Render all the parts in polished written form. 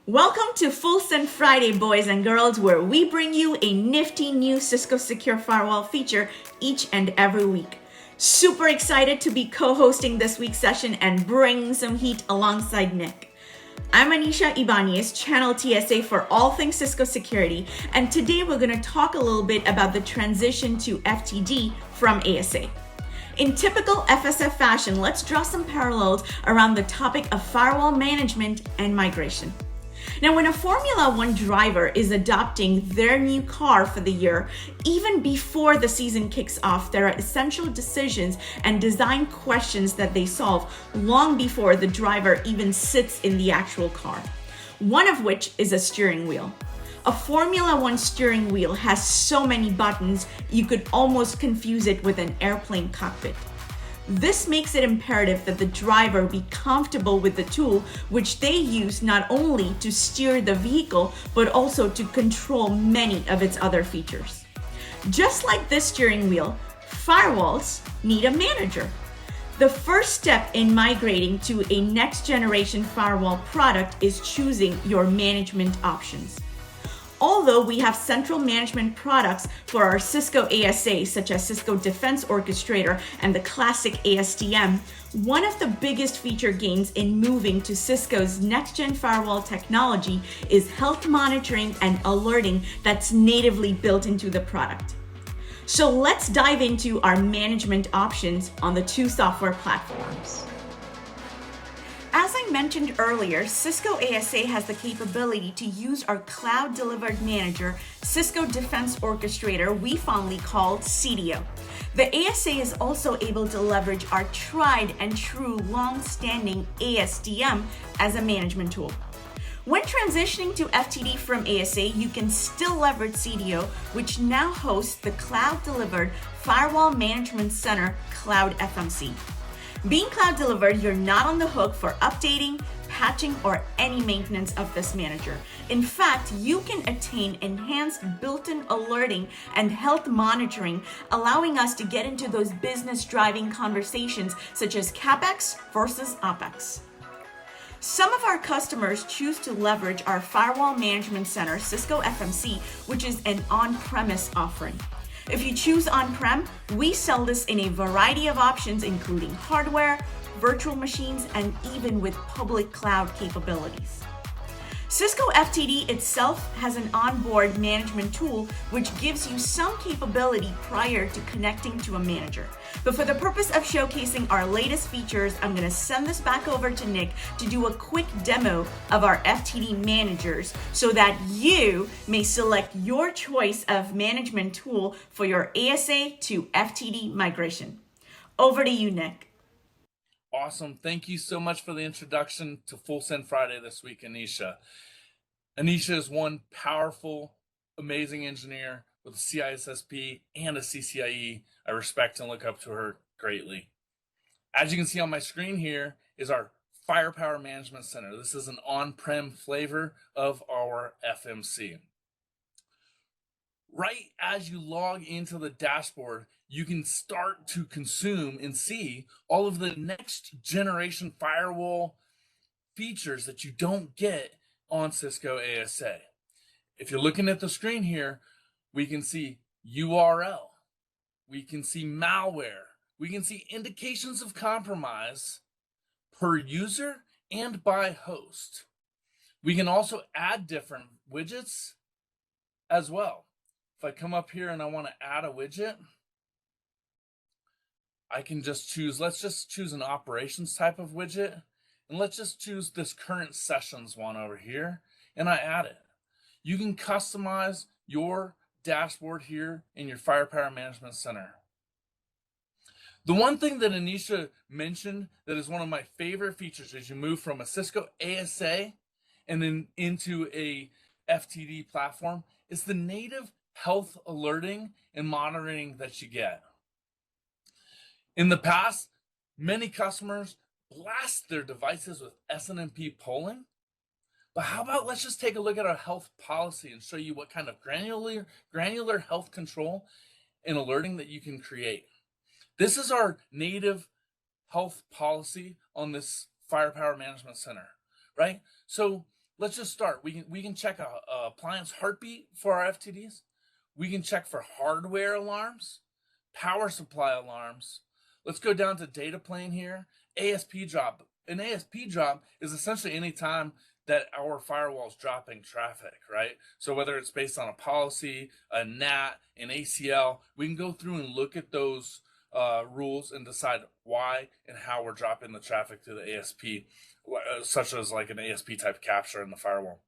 Welcome to Full Send Friday, boys and girls, where we bring you a nifty new Cisco Secure Firewall feature each and every week. Super excited to be co-hosting this week's session and bringing some heat alongside Nick. I'm Anisha Ibanez, Channel TSA for all things Cisco security, and today we're going to talk a little bit about the transition to FTD from ASA. In typical FSF fashion, let's draw some parallels around the topic of firewall management and migration. Now, when a Formula One driver is adopting their new car for the year, even before the season kicks off, there are essential decisions and design questions that they solve long before the driver even sits in the actual car. One of which is a steering wheel. A Formula One steering wheel has so many buttons, you could almost confuse it with an airplane cockpit. This makes it imperative that the driver be comfortable with the tool, which they use not only to steer the vehicle, but also to control many of its other features. Just like this steering wheel, firewalls need a manager. The first step in migrating to a next generation firewall product is choosing your management options. Although we have central management products for our Cisco ASA, such as Cisco Defense Orchestrator and the classic ASDM, one of the biggest feature gains in moving to Cisco's next-gen firewall technology is health monitoring and alerting that's natively built into the product. So let's dive into our management options on the two software platforms. As I mentioned earlier, Cisco ASA has the capability to use our cloud-delivered manager, Cisco Defense Orchestrator, we fondly call CDO. The ASA is also able to leverage our tried and true long-standing ASDM as a management tool. When transitioning to FTD from ASA, you can still leverage CDO, which now hosts the cloud-delivered Firewall Management Center Cloud FMC. Being cloud delivered, you're not on the hook for updating, patching, or any maintenance of this manager. In fact, you can attain enhanced built-in alerting and health monitoring, allowing us to get into those business-driving conversations such as CapEx versus OpEx. Some of our customers choose to leverage our Firewall Management Center, Cisco FMC, which is an on-premise offering. If you choose on-prem, we sell this in a variety of options, including hardware, virtual machines, and even with public cloud capabilities. Cisco FTD itself has an onboard management tool which gives you some capability prior to connecting to a manager. But for the purpose of showcasing our latest features, I'm going to send this back over to Nick to do a quick demo of our FTD managers so that you may select your choice of management tool for your ASA to FTD migration. Over to you, Nick. Awesome. Thank you so much for the introduction to Full Send Friday this week, Anisha. Anisha is one powerful, amazing engineer with a CISSP and a CCIE. I respect and look up to her greatly. As you can see on my screen here is our Firepower Management Center. This is an on-prem flavor of our FMC. Right as you log into the dashboard, you can start to consume and see all of the next generation firewall features that you don't get on Cisco ASA. If you're looking at the screen here, we can see URL, we can see malware, we can see indications of compromise per user and by host. We can also add different widgets as well. If I come up here and I want to add a widget, I can just choose, let's just choose an operations type of widget. And let's just choose this current sessions one over here, and I add it. You can customize your dashboard here in your Firepower Management Center. The one thing that Anisha mentioned that is one of my favorite features as you move from a Cisco ASA and then into a FTD platform is the native health alerting and monitoring that you get. In the past, many customers blast their devices with SNMP polling, but how about let's just take a look at our health policy and show you what kind of granular health control and alerting that you can create. This is our native health policy on this Firepower Management Center, right? So let's just start. We can check a appliance heartbeat for our FTDs. We can check for hardware alarms, power supply alarms. Let's go down to data plane here. ASP drop. An ASP drop is essentially any time that our firewall is dropping traffic, right? So whether it's based on a policy, a NAT, an ACL, we can go through and look at those rules and decide why and how we're dropping the traffic to the ASP, such as like an ASP type capture in the firewall.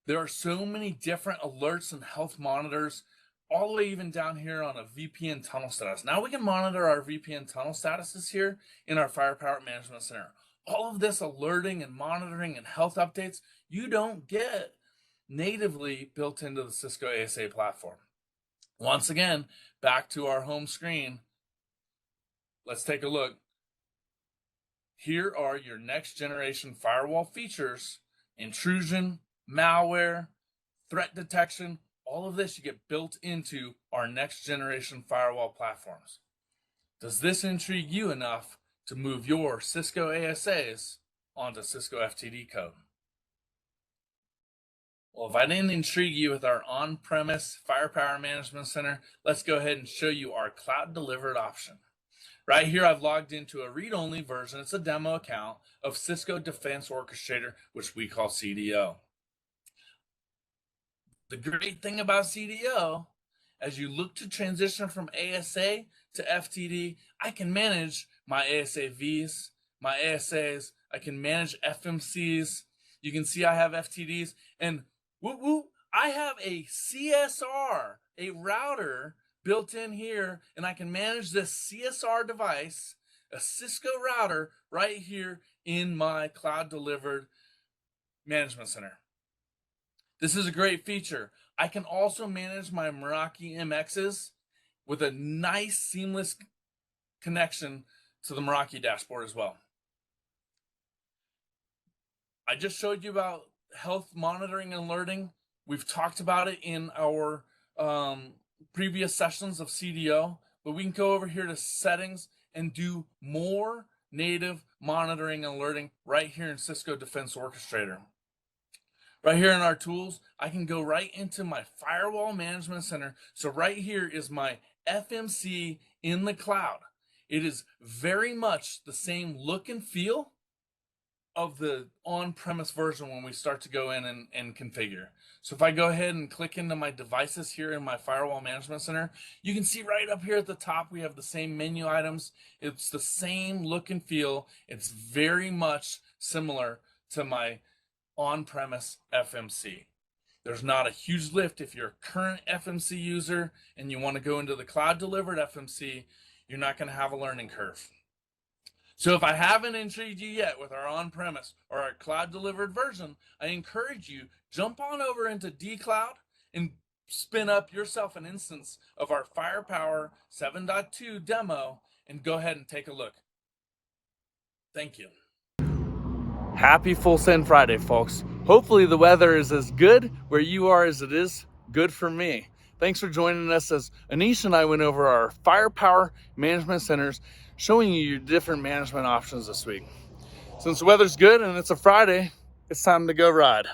There are so many different alerts and health monitors, all the way even down here on a VPN tunnel status. Now we can monitor our VPN tunnel statuses here in our Firepower Management Center. All of this alerting and monitoring and health updates you don't get natively built into the Cisco ASA platform. Once again, back to our home screen. Let's take a look. Here are your next generation firewall features: intrusion, malware, threat detection. All of this you get built into our next generation firewall platforms. Does this intrigue you enough to move your Cisco ASAs onto Cisco FTD code? Well, if I didn't intrigue you with our on-premise Firepower Management Center, let's go ahead and show you our cloud-delivered option. Right here, I've logged into a read-only version. It's a demo account of Cisco Defense Orchestrator, which we call CDO. The great thing about CDO, as you look to transition from ASA to FTD, I can manage my ASAVs, my ASAs. I can manage FMCs. You can see I have FTDs, and I have a CSR, a router built in here, and I can manage this CSR device, a Cisco router, right here in my cloud delivered management center. This is a great feature. I can also manage my Meraki MXs with a nice seamless connection to the Meraki dashboard as well. I just showed you about health monitoring and alerting. We've talked about it in our previous sessions of CDO, but we can go over here to settings and do more native monitoring and alerting right here in Cisco Defense Orchestrator. Right here in our tools, I can go right into my Firewall Management Center. So right here is my FMC in the cloud. It is very much the same look and feel of the on-premise version when we start to go in and configure. So if I go ahead and click into my devices here in my Firewall Management Center, you can see right up here at the top, we have the same menu items. It's the same look and feel. It's very much similar to my on-premise FMC. There's not a huge lift if you're a current FMC user and you want to go into the cloud delivered FMC. You're not going to have a learning curve. So if I haven't intrigued you yet with our on-premise or our cloud delivered version, I encourage you, jump on over into dCloud and spin up yourself an instance of our Firepower 7.2 demo and go ahead and take a look. Thank you. Happy Full Send Friday, folks. Hopefully the weather is as good where you are as it is good for me. Thanks for joining us as Anisha and I went over our Firepower Management Centers, showing you your different management options this week. Since the weather's good and it's a Friday, it's time to go ride.